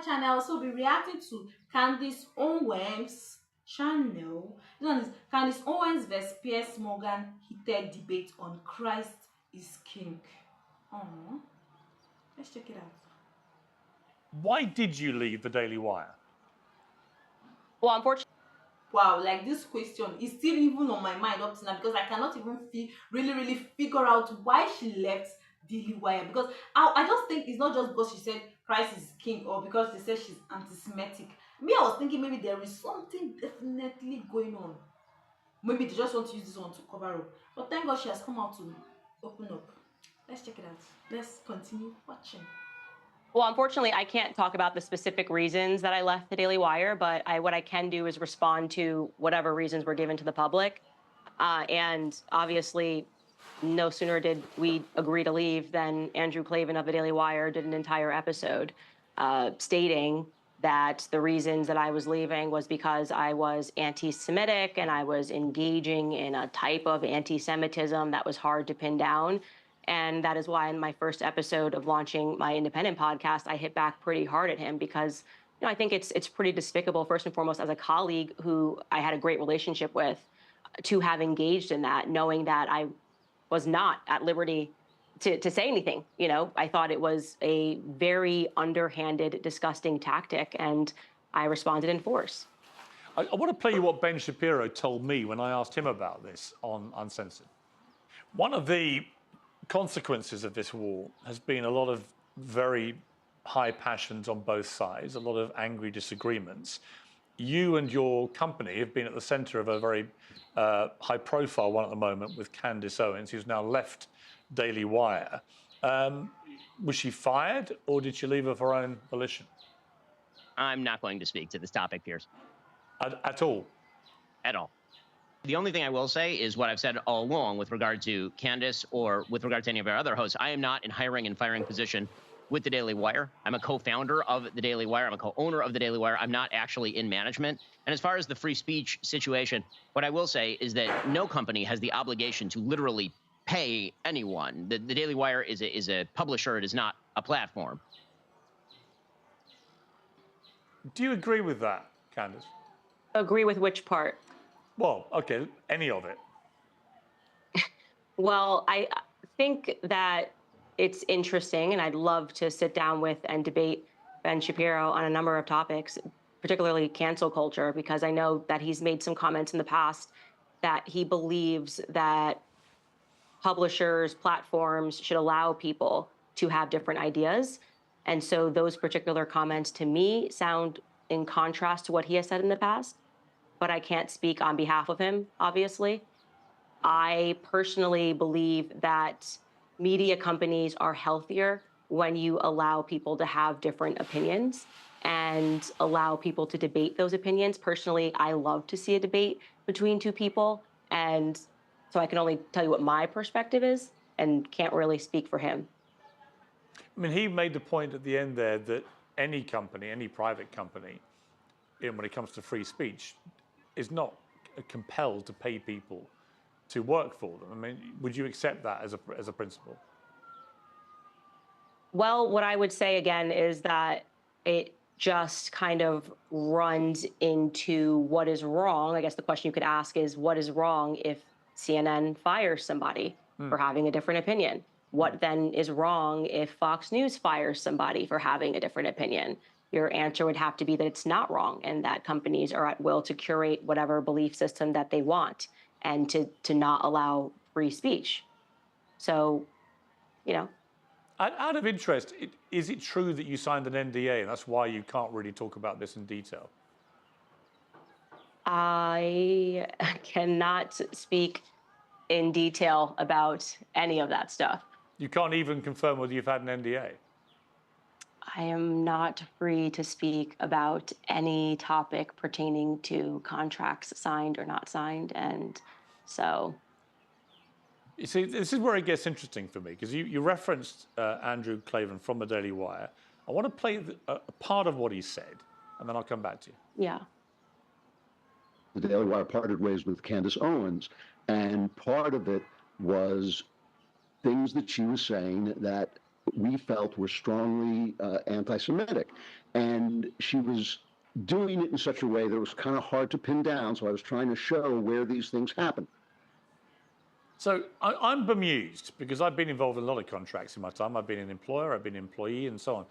channel. I'll also be reacting to Candace Owens channel. This one is Candace Owens vs Piers Morgan heated debate on Christ is King. Oh, let's check it out. Why did you leave the Daily Wire? Well, unfortunately. Wow, like this question is still even on my mind up to now because I cannot even really figure out why she left Daily Wire, because I just think it's not just because she said Christ is king or because she said she's anti-Semitic. Me, I was thinking maybe there is something definitely going on. Maybe they just want to use this one to cover up. But thank God she has come out to open up. Let's check it out. Let's continue watching. Well, unfortunately, I can't talk about the specific reasons that I left the Daily Wire, but what I can do is respond to whatever reasons were given to the public. And obviously, no sooner did we agree to leave than Andrew Klavan of the Daily Wire did an entire episode stating that the reasons that I was leaving was because I was anti-Semitic and I was engaging in a type of anti-Semitism that was hard to pin down. And that is why in my first episode of launching my independent podcast, I hit back pretty hard at him because, I think it's pretty despicable, first and foremost, as a colleague who I had a great relationship with, to have engaged in that, knowing that I was not at liberty to say anything. I thought it was a very underhanded, disgusting tactic, and I responded in force. I want to play you what Ben Shapiro told me when I asked him about this on Uncensored. One of the consequences of this war has been a lot of very high passions on both sides, a lot of angry disagreements. You and your company have been at the center of a very high-profile one at the moment with Candace Owens, who's now left Daily Wire. Was she fired, or did she leave of her own volition? I'm not going to speak to this topic, Piers. At all? At all. The only thing I will say is what I've said all along with regard to Candace or with regard to any of our other hosts. I am not in hiring and firing position with the Daily Wire. I'm a co-founder of the Daily Wire. I'm a co-owner of the Daily Wire. I'm not actually in management. And as far as the free speech situation, what I will say is that no company has the obligation to literally pay anyone. The Daily Wire is a publisher. It is not a platform. Do you agree with that, Candace? Agree with which part? Well, okay, any of it. Well, I think that it's interesting, and I'd love to sit down with and debate Ben Shapiro on a number of topics, particularly cancel culture, because I know that he's made some comments in the past that he believes that publishers, platforms should allow people to have different ideas. And so those particular comments to me sound in contrast to what he has said in the past, but I can't speak on behalf of him, obviously. I personally believe that media companies are healthier when you allow people to have different opinions and allow people to debate those opinions. Personally, I love to see a debate between two people, and so I can only tell you what my perspective is and can't really speak for him. I mean, he made the point at the end there that any company, any private company, when it comes to free speech, is not compelled to pay people to work for them. I mean, would you accept that as a principle? Well, what I would say again is that it just kind of runs into what is wrong. I guess the question you could ask is, what is wrong if CNN fires somebody for having a different opinion? What then is wrong if Fox News fires somebody for having a different opinion? Your answer would have to be that it's not wrong and that companies are at will to curate whatever belief system that they want and to not allow free speech. So, Out of interest, is it true that you signed an NDA and that's why you can't really talk about this in detail? I cannot speak in detail about any of that stuff. You can't even confirm whether you've had an NDA? I am not free to speak about any topic pertaining to contracts signed or not signed, and so... You see, this is where it gets interesting for me, because you referenced Andrew Klavan from the Daily Wire. I want to play a part of what he said, and then I'll come back to you. Yeah. The Daily Wire parted ways with Candace Owens, and part of it was things that she was saying that we felt were strongly anti-Semitic. And she was doing it in such a way that it was kind of hard to pin down. So I was trying to show where these things happen. So I'm bemused because I've been involved in a lot of contracts in my time. I've been an employer, I've been an employee, and so on.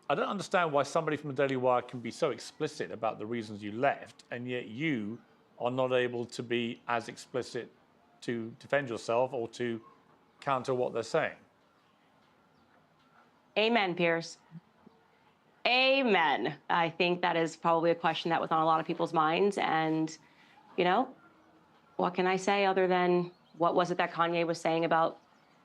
I don't understand why somebody from the Daily Wire can be so explicit about the reasons you left, and yet you are not able to be as explicit to defend yourself or to counter what they're saying. Amen, Piers. Amen. I think that is probably a question that was on a lot of people's minds. And, you know, what can I say other than what was it that Kanye was saying about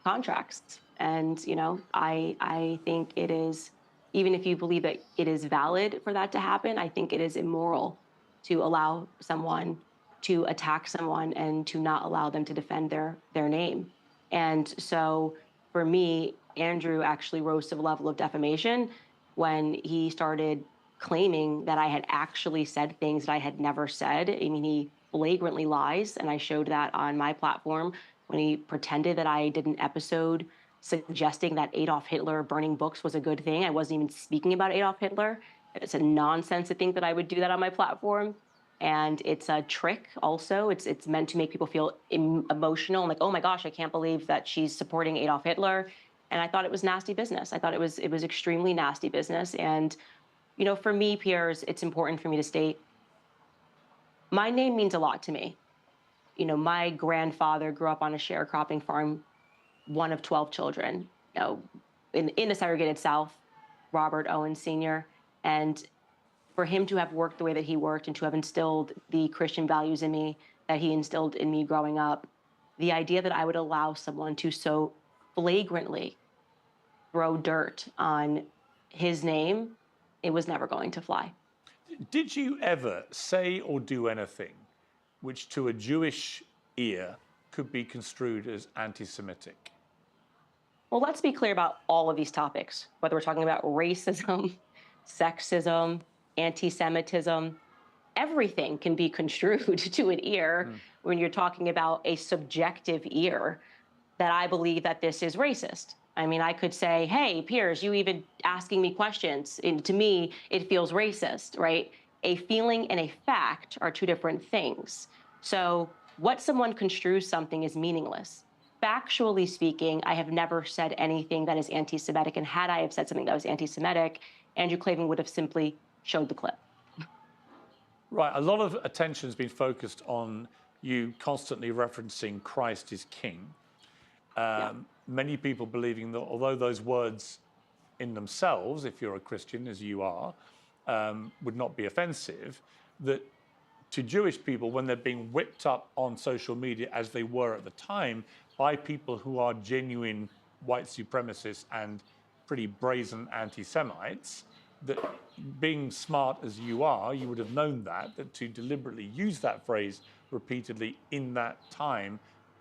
contracts? And, you know, I think it is, even if you believe that it is valid for that to happen, I think it is immoral to allow someone to attack someone and to not allow them to defend their name. And so for me, Andrew actually rose to the level of defamation when he started claiming that I had actually said things that I had never said. I mean, he flagrantly lies, and I showed that on my platform when he pretended that I did an episode suggesting that Adolf Hitler burning books was a good thing. I wasn't even speaking about Adolf Hitler. It's a nonsense to think that I would do that on my platform. And it's a trick also. It's meant to make people feel emotional and like, oh my gosh, I can't believe that she's supporting Adolf Hitler. And I thought it was nasty business. I thought it was extremely nasty business. And, you know, for me, Piers, it's important for me to state my name means a lot to me. You know, my grandfather grew up on a sharecropping farm, one of 12 children, you know, in the segregated South, Robert Owens Sr. And for him to have worked the way that he worked and to have instilled the Christian values in me that he instilled in me growing up, the idea that I would allow someone to so flagrantly throw dirt on his name, it was never going to fly. Did you ever say or do anything which to a Jewish ear could be construed as anti-Semitic? Well, let's be clear about all of these topics, whether we're talking about racism, sexism, anti-Semitism, everything can be construed to an ear when you're talking about a subjective ear that I believe that this is racist. I mean, I could say, hey, Piers, you even asking me questions. And to me, it feels racist, right? A feeling and a fact are two different things. So what someone construes something is meaningless. Factually speaking, I have never said anything that is anti-Semitic. And had I have said something that was anti-Semitic, Andrew Klavan would have simply showed the clip. Right, a lot of attention has been focused on you constantly referencing Christ is King. Many people believing that although those words in themselves, if you're a Christian, as you are, would not be offensive, that to Jewish people, when they're being whipped up on social media, as they were at the time, by people who are genuine white supremacists and pretty brazen anti-Semites, that being smart as you are, you would have known that to deliberately use that phrase repeatedly in that time,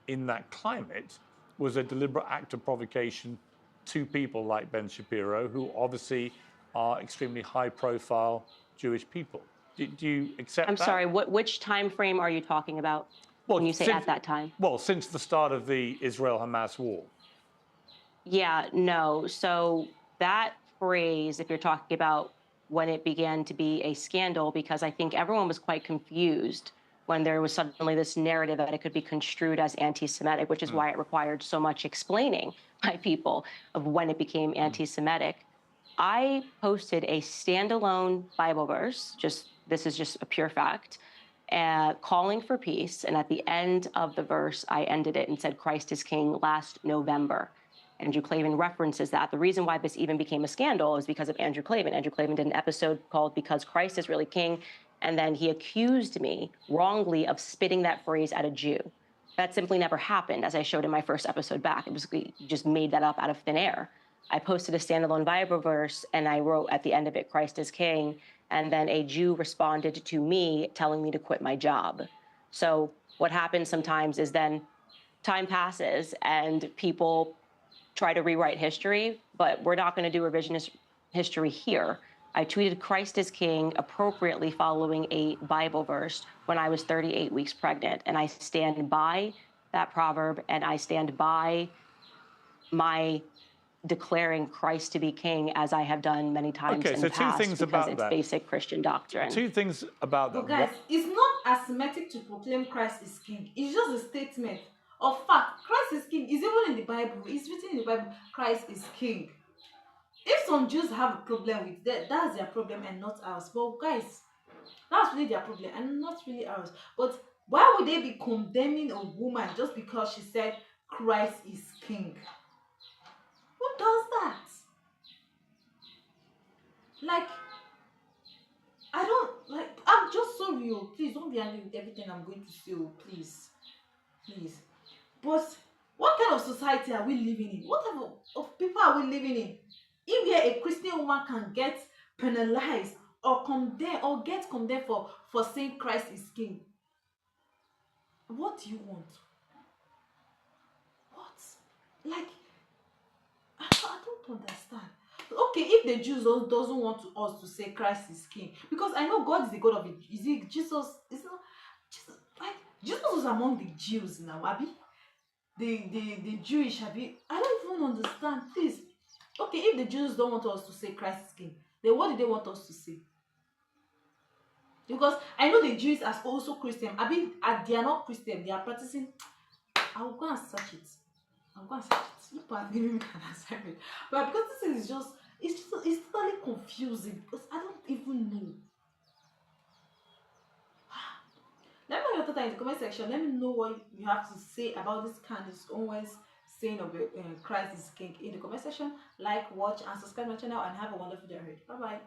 in that climate, was a deliberate act of provocation to people like Ben Shapiro, who obviously are extremely high-profile Jewish people. Do you accept that? I'm sorry, which time frame are you talking about when you say at that time? Well, since the start of the Israel-Hamas war. Yeah, no. So that phrase, if you're talking about when it began to be a scandal, because I think everyone was quite confused when there was suddenly this narrative that it could be construed as anti-Semitic, which is why it required so much explaining by people of when it became anti-Semitic. I posted a standalone Bible verse, this is just a pure fact, calling for peace. And at the end of the verse, I ended it and said, Christ is King, last November. Andrew Klavan references that. The reason why this even became a scandal is because of Andrew Klavan. Andrew Klavan did an episode called Because Christ is Really King, and then he accused me wrongly of spitting that phrase at a Jew. That simply never happened, as I showed in my first episode back. It was just made that up out of thin air. I posted a standalone Bible verse, and I wrote at the end of it, Christ is King, and then a Jew responded to me telling me to quit my job. So what happens sometimes is then time passes and people try to rewrite history, but we're not going to do revisionist history here. I tweeted Christ is King appropriately following a Bible verse when I was 38 weeks pregnant. And I stand by that proverb, and I stand by my declaring Christ to be king, as I have done many times Okay, in so the two past, things because about it's that. basic Christian doctrine. Two things about But that. guys, it's not asymmetric to proclaim Christ is king. It's just a statement of fact. Christ is king. It's even in the Bible. It's written in the Bible. Christ is king. If some Jews have a problem with that, that's their problem and not ours. But guys, that's really their problem and not really ours. But why would they be condemning a woman just because she said Christ is king? Who does that? Like, I don't like. I'm just sorry, oh. Please don't be angry with everything I'm going to say, oh. Please, please. But what kind of society are we living in? What type of people are we living in? If where a Christian woman can get penalized or condemned or get condemned for saying Christ is king, what do you want? What? Like, I don't understand. Okay, if the Jews doesn't want us to say Christ is king, because I know God is the God of it. Is it Jesus? Is not Jesus? Like, Jesus was among the Jews now, Abby. The Jewish, Abby. I don't even understand. Please. Okay, if the Jews don't want us to say Christ is king, then what do they want us to say? Because I know the Jews are also Christian. I mean, they are not Christian. They are practicing. I'll go and search it. I'll go and search it. People are giving me an assignment. But because this is just, it's totally confusing because I don't even know. Let me know your thoughts in the comment section. Let me know what you have to say about this Candace Owens saying of Christ is king in the comment section. Like, watch, and subscribe to my channel, and have a wonderful day ahead. Bye bye.